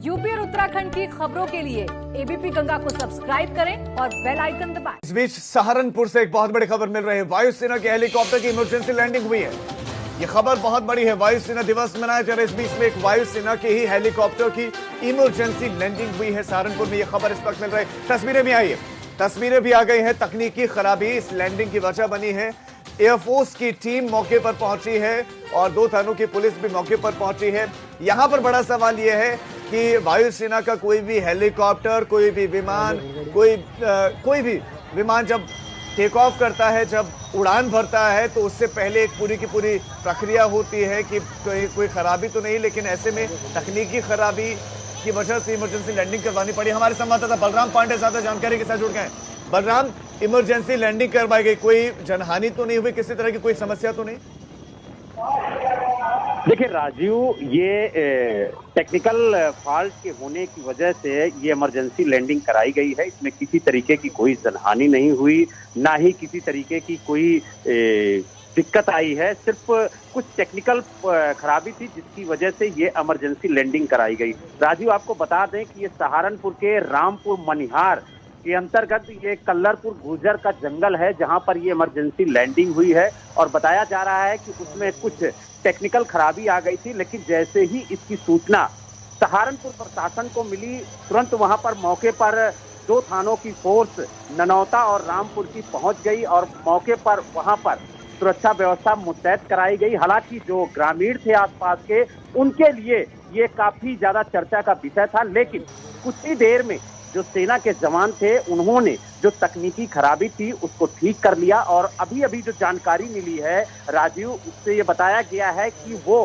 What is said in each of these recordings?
UP और उत्तराखंड की खबरों के लिए एबीपी गंगा को सब्सक्राइब करें और बेल आइकन दबाएं। इस बीच सहारनपुर से एक बहुत बड़ी खबर मिल रही है। वायुसेना के हेलीकॉप्टर की इमरजेंसी लैंडिंग हुई है। ये खबर बहुत बड़ी है। वायुसेना दिवस मनाया जा रहा है, इस बीच में एक वायुसेना के ही हेलीकॉप्टर की इमरजेंसी लैंडिंग हुई है सहारनपुर में। ये खबर इस वक्त मिल रही है। तस्वीरें भी आई है, तस्वीरें भी आ गई है। तकनीकी खराबी इस लैंडिंग की वजह बनी है। एयरफोर्स की टीम मौके पर पहुंची है और 2 थानों की पुलिस भी मौके पर पहुंची है। यहां पर बड़ा सवाल यह है कि वायुसेना का कोई भी हेलीकॉप्टर, कोई भी विमान, कोई भी विमान जब टेक ऑफ करता है, जब उड़ान भरता है, तो उससे पहले एक पूरी की पूरी प्रक्रिया होती है कि कोई खराबी तो नहीं। लेकिन ऐसे में तकनीकी खराबी की वजह से इमरजेंसी लैंडिंग करवानी पड़ी। हमारे संवाददाता बलराम पांडे ज्यादा जानकारी के साथ जुड़ गए। बलराम, इमरजेंसी लैंडिंग करवाई गई, कोई जनहानि तो नहीं हुई, किसी तरह की कोई समस्या तो नहीं? देखिए राजीव, ये टेक्निकल फॉल्ट के होने की वजह से ये इमरजेंसी लैंडिंग कराई गई है। इसमें किसी तरीके की कोई जनहानि नहीं हुई, ना ही किसी तरीके की कोई दिक्कत आई है। सिर्फ कुछ टेक्निकल खराबी थी जिसकी वजह से ये इमरजेंसी लैंडिंग कराई गई। राजीव, आपको बता दें कि ये सहारनपुर के रामपुर मनिहार के अंतर्गत ये कल्लरपुर गुर्जर का जंगल है, जहां पर ये इमरजेंसी लैंडिंग हुई है। और बताया जा रहा है कि उसमें कुछ टेक्निकल खराबी आ गई थी, लेकिन जैसे ही इसकी सूचना सहारनपुर प्रशासन को मिली, तुरंत वहां पर मौके पर 2 थानों की फोर्स ननौता और रामपुर की पहुंच गई और मौके पर वहां पर सुरक्षा व्यवस्था मुस्तैद कराई गई। हालांकि जो ग्रामीण थे आसपास के, उनके लिए ये काफी ज्यादा चर्चा का विषय था, लेकिन कुछ ही देर में जो सेना के जवान थे, उन्होंने जो तकनीकी खराबी थी उसको ठीक कर लिया। और अभी अभी जो जानकारी मिली है राजीव, उससे ये बताया गया है कि वो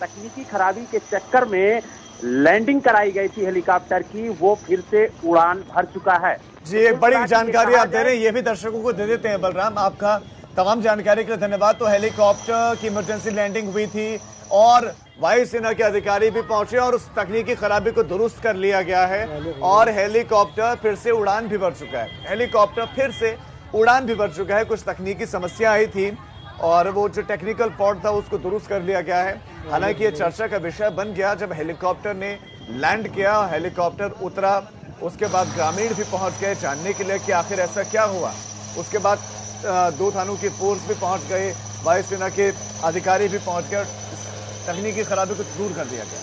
तकनीकी खराबी के चक्कर में लैंडिंग कराई गई थी हेलीकॉप्टर की, वो फिर से उड़ान भर चुका है। जी, एक बड़ी जानकारी आप दे रहे हैं, ये भी दर्शकों को दे देते हैं। बलराम, आपका तमाम जानकारी के लिए धन्यवाद। तो हेलीकॉप्टर की इमरजेंसी लैंडिंग हुई थी और वायुसेना के अधिकारी भी पहुंचे और उस तकनीकी खराबी को दुरुस्त कर लिया गया है और हेलीकॉप्टर फिर से उड़ान भी भर चुका है। हेलीकॉप्टर फिर से उड़ान भी भर चुका है। कुछ तकनीकी समस्या आई थी और वो जो टेक्निकल फॉल्ट था उसको दुरुस्त कर लिया गया है। हालांकि ये चर्चा का विषय बन गया जब हेलीकॉप्टर ने लैंड किया, हेलीकॉप्टर उतरा, उसके बाद ग्रामीण भी पहुंच गए जानने के लिए कि आखिर ऐसा क्या हुआ। उसके बाद 2 थानों की फोर्स भी पहुंच गए, वायुसेना के अधिकारी भी पहुंच गए, तकनीकी खराबी को दूर कर दिया गया।